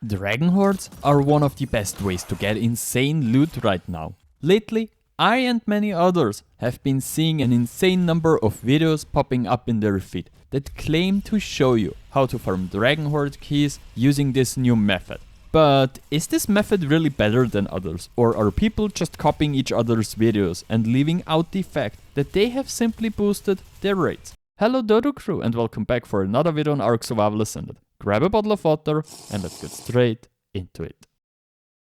Dragon Hoards are one of the best ways to get insane loot right now. Lately, I and many others have been seeing an insane number of videos popping up in their feed that claim to show you how to farm Dragon Hoard keys using this new method. But is this method really better than others, or are people just copying each other's videos and leaving out the fact that they have simply boosted their rates? Hello Dodo crew and welcome back for another video on ARK Ascended. Grab a bottle of water and let's get straight into it.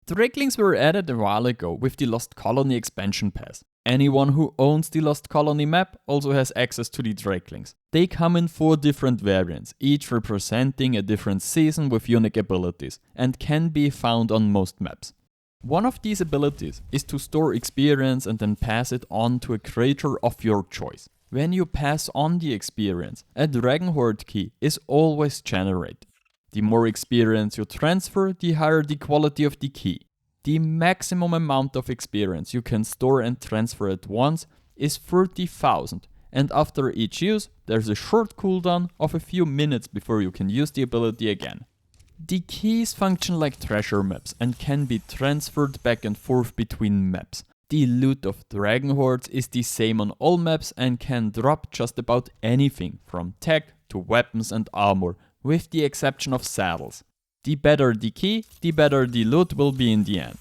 Drakelings were added a while ago with the Lost Colony expansion pass. Anyone who owns the Lost Colony map also has access to the Drakelings. They come in 4 different variants, each representing a different season with unique abilities, and can be found on most maps. One of these abilities is to store experience and then pass it on to a creature of your choice. When you pass on the experience, a Dragon Hoard key is always generated. The more experience you transfer, the higher the quality of the key. The maximum amount of experience you can store and transfer at once is 30,000, and after each use, there's a short cooldown of a few minutes before you can use the ability again. The keys function like treasure maps and can be transferred back and forth between maps. The loot of Dragon Hoards is the same on all maps and can drop just about anything from tech to weapons and armor, with the exception of saddles. The better the key, the better the loot will be in the end.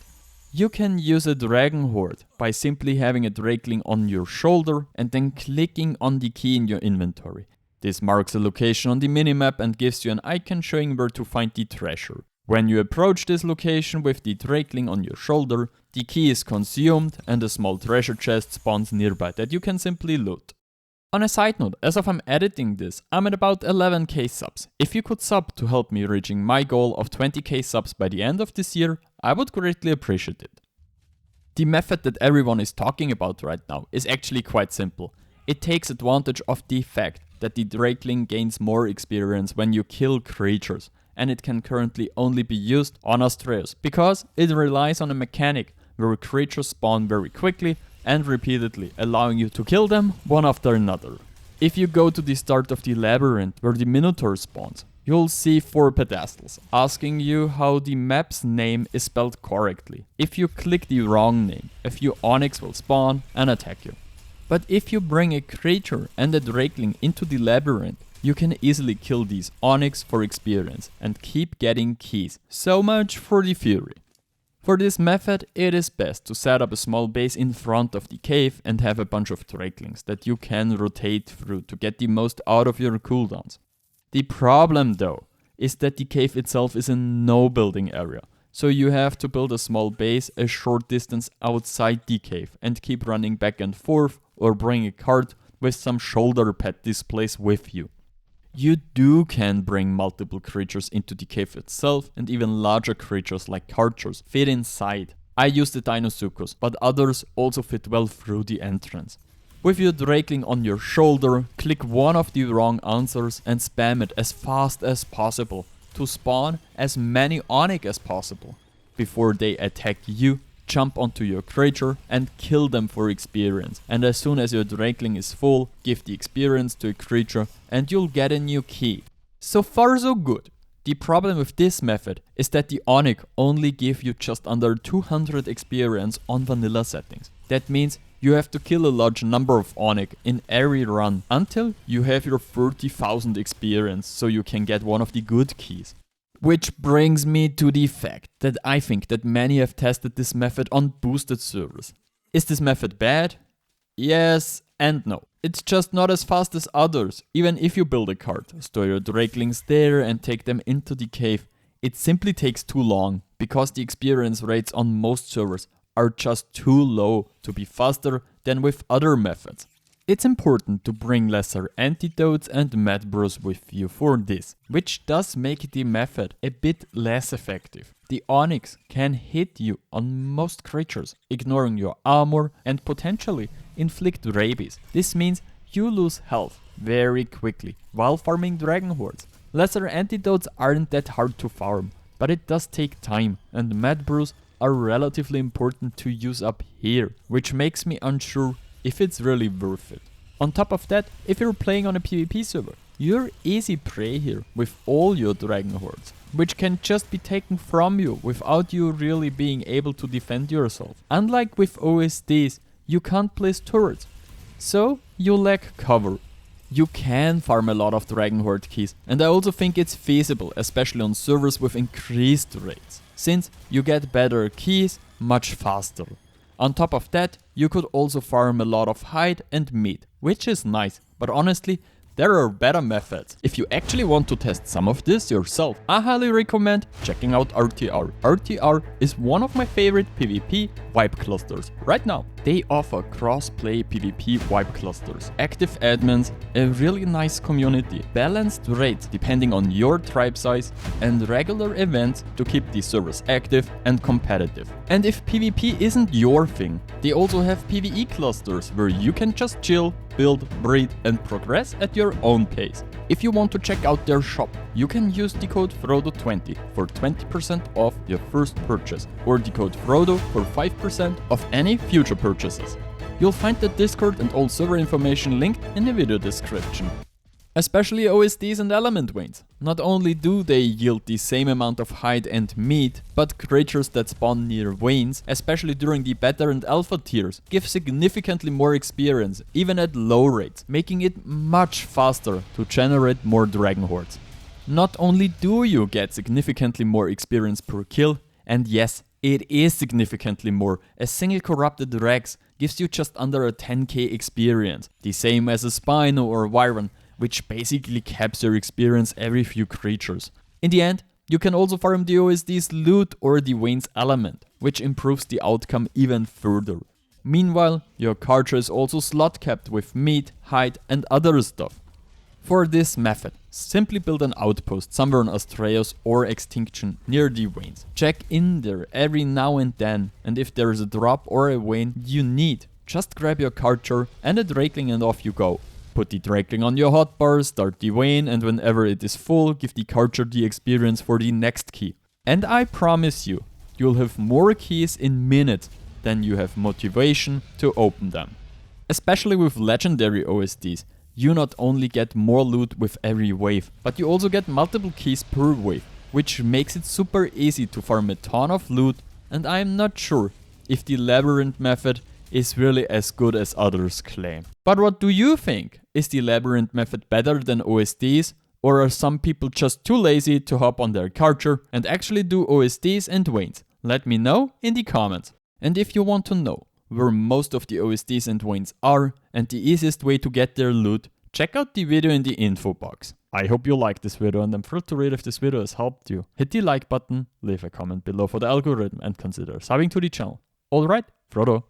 You can use a Dragon Hoard by simply having a Drakeling on your shoulder and then clicking on the key in your inventory. This marks a location on the minimap and gives you an icon showing where to find the treasure. When you approach this location with the Drakeling on your shoulder, the key is consumed and a small treasure chest spawns nearby that you can simply loot. On a side note, as of I'm editing this, I'm at about 11k subs. If you could sub to help me reaching my goal of 20k subs by the end of this year, I would greatly appreciate it. The method that everyone is talking about right now is actually quite simple. It takes advantage of the fact that the Drakeling gains more experience when you kill creatures, and it can currently only be used on Astraeos because it relies on a mechanic where creatures spawn very quickly and repeatedly, allowing you to kill them one after another. If you go to the start of the labyrinth where the Minotaur spawns, you'll see 4 pedestals asking you how the map's name is spelled correctly. If you click the wrong name, a few Onyx will spawn and attack you. But if you bring a creature and a Drakeling into the labyrinth, you can easily kill these Onyx for experience and keep getting keys. So much for the Fury. For this method, it is best to set up a small base in front of the cave and have a bunch of Drakelings that you can rotate through to get the most out of your cooldowns. The problem though, is that the cave itself is a no building area, so you have to build a small base a short distance outside the cave and keep running back and forth or bring a cart with some shoulder pad displays with you. You can bring multiple creatures into the cave itself, and even larger creatures like archers fit inside. I use the Deinosuchus, but others also fit well through the entrance. With your Drakeling on your shoulder, click one of the wrong answers and spam it as fast as possible to spawn as many Onyx as possible. Before they attack you, jump onto your creature and kill them for experience, and as soon as your Drakeling is full, give the experience to a creature and you'll get a new key. So far so good. The problem with this method is that the Onyx only give you just under 200 experience on vanilla settings. That means you have to kill a large number of Onyx in every run until you have your 30,000 experience so you can get one of the good keys. Which brings me to the fact that I think that many have tested this method on boosted servers. Is this method bad? Yes and no. It's just not as fast as others. Even if you build a cart, store your Drakelings there and take them into the cave, it simply takes too long because the experience rates on most servers are just too low to be faster than with other methods. It's important to bring lesser antidotes and mad brews with you for this, which does make the method a bit less effective. The Onyx can hit you on most creatures, ignoring your armor and potentially inflict rabies. This means you lose health very quickly while farming Dragon Hoards. Lesser antidotes aren't that hard to farm, but it does take time, and mad brews are relatively important to use up here, which makes me unsure if it's really worth it. On top of that, if you're playing on a PvP server, you're easy prey here with all your Dragon Hoards. which can just be taken from you without you really being able to defend yourself. Unlike with OSDs, you can't place turrets, so you lack cover. You can farm a lot of Dragon Hoard keys, and I also think it's feasible, especially on servers with increased rates, since you get better keys much faster. On top of that, you could also farm a lot of hide and meat, which is nice, but honestly, there are better methods. If you actually want to test some of this yourself, I highly recommend checking out RTR. RTR is one of my favorite PvP wipe clusters right now. They offer cross-play PvP wipe clusters, active admins, a really nice community, balanced rates depending on your tribe size, and regular events to keep the servers active and competitive. And if PvP isn't your thing, they also have PvE clusters where you can just chill, build, breed, and progress at your own pace. If you want to check out their shop, you can use the code Frodo20 for 20% off your first purchase, or the code Frodo for 5% of any future purchases. You'll find the Discord and all server information linked in the video description. Especially OSDs and element veins. Not only do they yield the same amount of hide and meat, but creatures that spawn near veins, especially during the beta and alpha tiers, give significantly more experience, even at low rates, making it much faster to generate more Dragon Hoards. Not only do you get significantly more experience per kill, and yes, it is significantly more, a single corrupted Rex gives you just under a 10k experience, the same as a Spino or Wyron, which basically caps your experience every few creatures. In the end, you can also farm the OSD's loot or the Vayne's element, which improves the outcome even further. Meanwhile, your charger is also slot capped with meat, hide and other stuff. For this method, simply build an outpost somewhere on Astraeos or Extinction near the Vaynes. Check in there every now and then, and if there is a drop or a Vayne you need, just grab your charger and a Drakeling and off you go. Put the Drakeling on your hotbar, start the Vayne, and whenever it is full, give the charger the experience for the next key. And I promise you, you'll have more keys in minutes than you have motivation to open them. Especially with legendary OSDs, you not only get more loot with every wave, but you also get multiple keys per wave, which makes it super easy to farm a ton of loot, and I'm not sure if the Labyrinth method is really as good as others claim. But what do you think? Is the Labyrinth method better than OSDs? Or are some people just too lazy to hop on their charger and actually do OSDs and Vaynes? Let me know in the comments. And if you want to know where most of the OSDs and Vaynes are and the easiest way to get their loot, check out the video in the info box. I hope you liked this video, and I'm thrilled to read if this video has helped you. Hit the like button, leave a comment below for the algorithm, and consider subbing to the channel. Alright, Frodo.